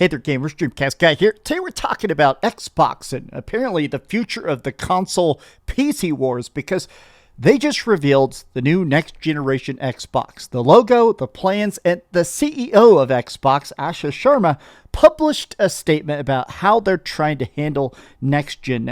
Hey there, gamers. DreamcastGuy here. Today we're talking about Xbox and apparently the future of the console PC wars because they just revealed the new next-generation Xbox. The logo, the plans, and the CEO of Xbox, Asha Sharma, published a statement about how they're trying to handle next-gen.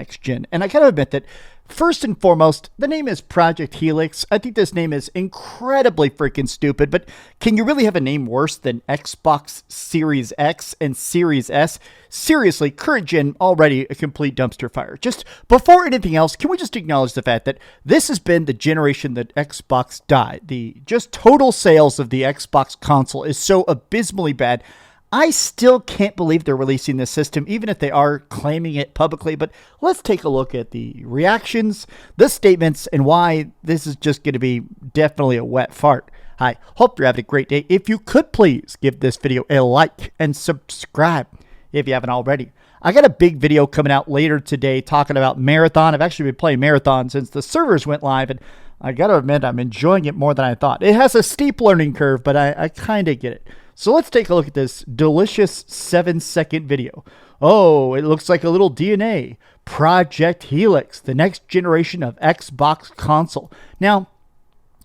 And I gotta admit that first and foremost, the name is Project Helix. I think this name is incredibly freaking stupid, but can you really have a name worse than Xbox Series X and Series S? Seriously, current gen already a complete dumpster fire. Just before anything else, can we just acknowledge the fact that this has been the generation that Xbox died? The just total sales of the Xbox console is so abysmally bad. I still can't believe they're releasing this system, even if they are claiming it publicly. But let's take a look at the reactions, the statements, and why this is just going to be definitely a wet fart. Hi, hope you're having a great day. If you could please give this video a like and subscribe if you haven't already. I got a big video coming out later today talking about Marathon. I've actually been playing Marathon since the servers went live, and I got to admit I'm enjoying it more than I thought. It has a steep learning curve, but I kind of get it. So let's take a look at this delicious 7-second video. Oh, it looks like a little DNA. Project Helix, the next generation of Xbox console. Now,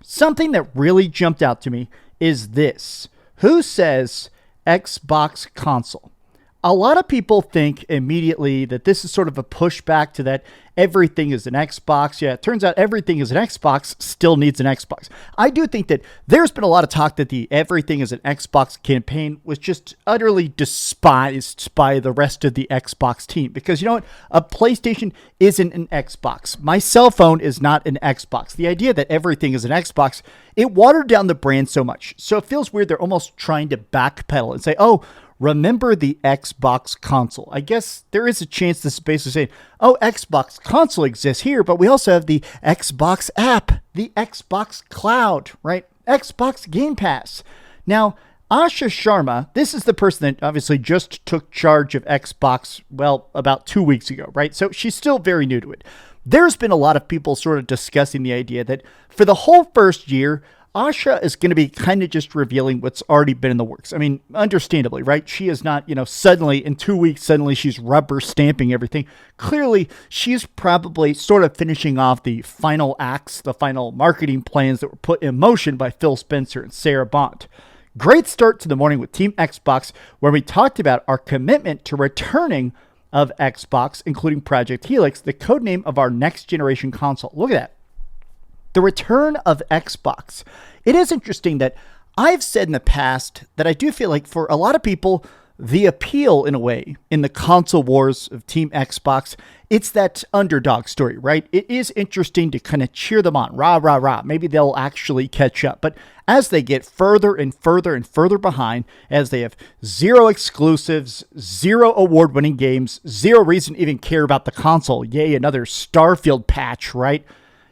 something that really jumped out to me is this. Who says Xbox console? A lot of people think immediately that this is sort of a pushback to that everything is an Xbox. Yeah, it turns out everything is an Xbox still needs an Xbox. I do think that there's been a lot of talk that the everything is an Xbox campaign was just utterly despised by the rest of the Xbox team. Because you know what? A PlayStation isn't an Xbox. My cell phone is not an Xbox. The idea that everything is an Xbox, it watered down the brand so much. So it feels weird. They're almost trying to backpedal and say, oh, remember the Xbox console. I guess there is a chance this is basically saying, oh, Xbox console exists here, but we also have the Xbox app, the Xbox Cloud, right? Xbox Game Pass. Now, Asha Sharma, this is the person that obviously just took charge of Xbox, well, about 2 weeks ago, right? So she's still very new to it. There's been a lot of people sort of discussing the idea that for the whole first year, Asha is going to be kind of just revealing what's already been in the works. I mean, understandably, right? She is not, suddenly in 2 weeks, suddenly she's rubber stamping everything. Clearly, she's probably sort of finishing off the final acts, the final marketing plans that were put in motion by Phil Spencer and Sarah Bond. Great start to the morning with Team Xbox, where we talked about our commitment to returning of Xbox, including Project Helix, the codename of our next generation console. Look at that. The return of Xbox. It is interesting that I've said in the past that I do feel like for a lot of people, the appeal in a way in the console wars of Team Xbox, it's that underdog story, right? It is interesting to kind of cheer them on. Rah, rah, rah. Maybe they'll actually catch up. But as they get further and further and further behind, as they have zero exclusives, zero award-winning games, zero reason to even care about the console. Yay, another Starfield patch, right?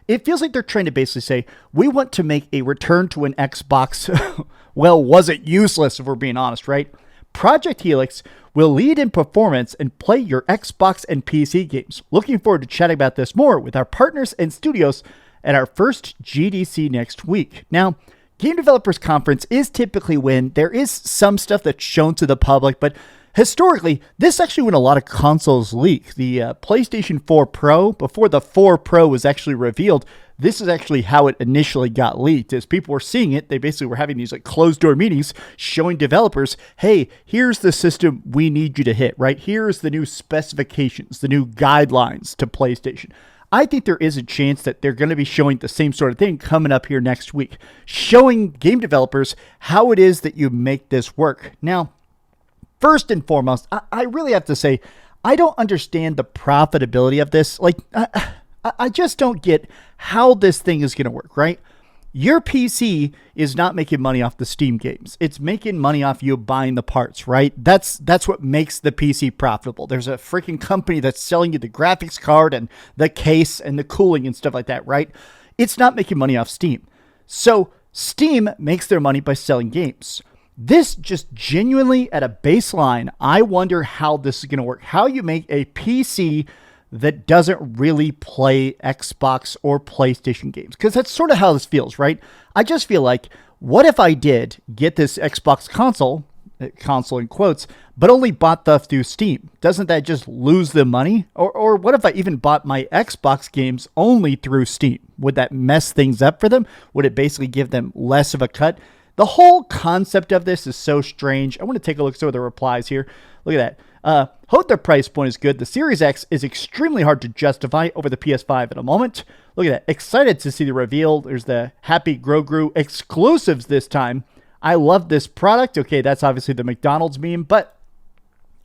It feels like they're trying to basically say, we want to make a return to an Xbox. Well, was it useless if we're being honest, right? Project Helix will lead in performance and play your Xbox and PC games. Looking forward to chatting about this more with our partners and studios at our first GDC next week. Now, Game Developers Conference is typically when there is some stuff that's shown to the public, but historically, this actually when a lot of consoles leak. The PlayStation 4 Pro, before the 4 Pro was actually revealed, this is actually how it initially got leaked. As people were seeing it, they basically were having these like closed-door meetings showing developers, hey, here's the system we need you to hit, right? Here's the new specifications, the new guidelines to PlayStation. I think there is a chance that they're going to be showing the same sort of thing coming up here next week, showing game developers how it is that you make this work. Now, first and foremost, I really have to say, I don't understand the profitability of this. Like, I just don't get how this thing is going to work, right? Your PC is not making money off the Steam games. It's making money off you buying the parts, right? That's what makes the PC profitable. There's a freaking company that's selling you the graphics card and the case and the cooling and stuff like that, right? It's not making money off Steam. So Steam makes their money by selling games. This just genuinely at a baseline, I wonder how this is going to work. How you make a PC that doesn't really play Xbox or PlayStation games. Because that's sort of how this feels, right? I just feel like, what if I did get this Xbox console, console in quotes, but only bought stuff through Steam. Doesn't that just lose the money? Or what if I even bought my Xbox games only through Steam? Would that mess things up for them? Would it basically give them less of a cut? The whole concept of this is so strange. I want to take a look at some of the replies here. Look at that. Hope their price point is good. The Series X is extremely hard to justify over the PS5 at a moment. Look at that. Excited to see the reveal. There's the Happy Grogu exclusives this time. I love this product. Okay, that's obviously the McDonald's meme, but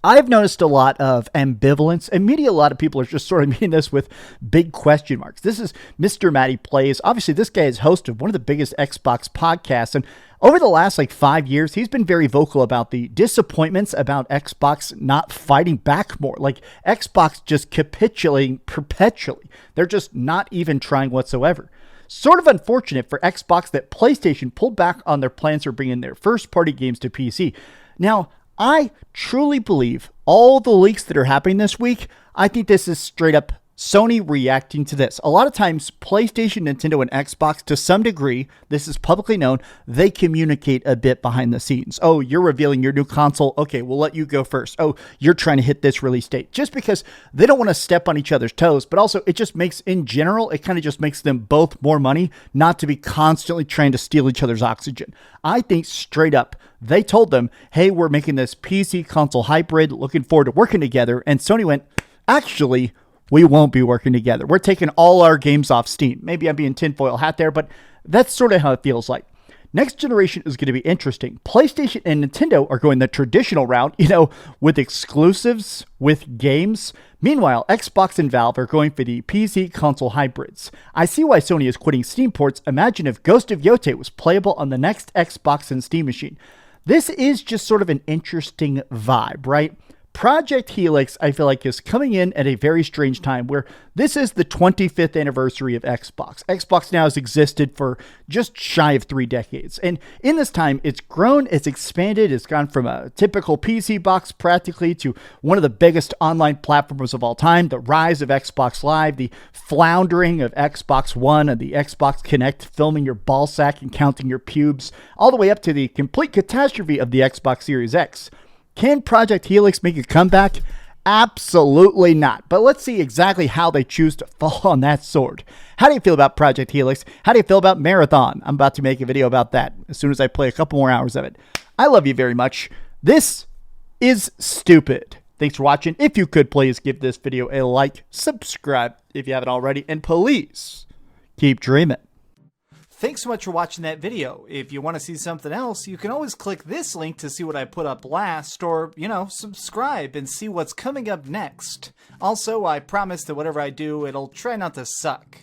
I've noticed a lot of ambivalence, and a lot of people are just sort of meeting this with big question marks. This is Mr. Matty Plays. Obviously, this guy is host of one of the biggest Xbox podcasts, and over the last 5 years, he's been very vocal about the disappointments about Xbox not fighting back more. Like Xbox just capitulating perpetually. They're just not even trying whatsoever. Sort of unfortunate for Xbox that PlayStation pulled back on their plans for bringing their first-party games to PC. Now, I truly believe all the leaks that are happening this week, I think this is straight up Sony reacting to this. A lot of times, PlayStation, Nintendo, and Xbox, to some degree, this is publicly known, they communicate a bit behind the scenes. Oh, you're revealing your new console. Okay, we'll let you go first. Oh, you're trying to hit this release date. Just because they don't want to step on each other's toes, but also it just makes, in general, it kind of just makes them both more money, not to be constantly trying to steal each other's oxygen. I think straight up, they told them, hey, we're making this PC console hybrid, looking forward to working together. And Sony went, actually, we won't be working together. We're taking all our games off Steam. Maybe I'm being tinfoil hat there, but that's sort of how it feels like. Next generation is going to be interesting. PlayStation and Nintendo are going the traditional route, with exclusives, with games. Meanwhile, Xbox and Valve are going for the PC console hybrids. I see why Sony is quitting Steam ports. Imagine if Ghost of Yotei was playable on the next Xbox and Steam machine. This is just sort of an interesting vibe, right? Project Helix, I feel like, is coming in at a very strange time where this is the 25th anniversary of Xbox. Xbox now has existed for just shy of 3 decades. And in this time, it's grown, it's expanded, it's gone from a typical PC box practically to one of the biggest online platforms of all time, the rise of Xbox Live, the floundering of Xbox One and the Xbox Kinect filming your ball sack and counting your pubes, all the way up to the complete catastrophe of the Xbox Series X. Can Project Helix make a comeback? Absolutely not. But let's see exactly how they choose to fall on that sword. How do you feel about Project Helix? How do you feel about Marathon? I'm about to make a video about that as soon as I play a couple more hours of it. I love you very much. This is stupid. Thanks for watching. If you could, please give this video a like, subscribe if you haven't already, and please keep dreaming. Thanks so much for watching that video. If you want to see something else, you can always click this link to see what I put up last, or, subscribe and see what's coming up next. Also, I promise that whatever I do, it'll try not to suck.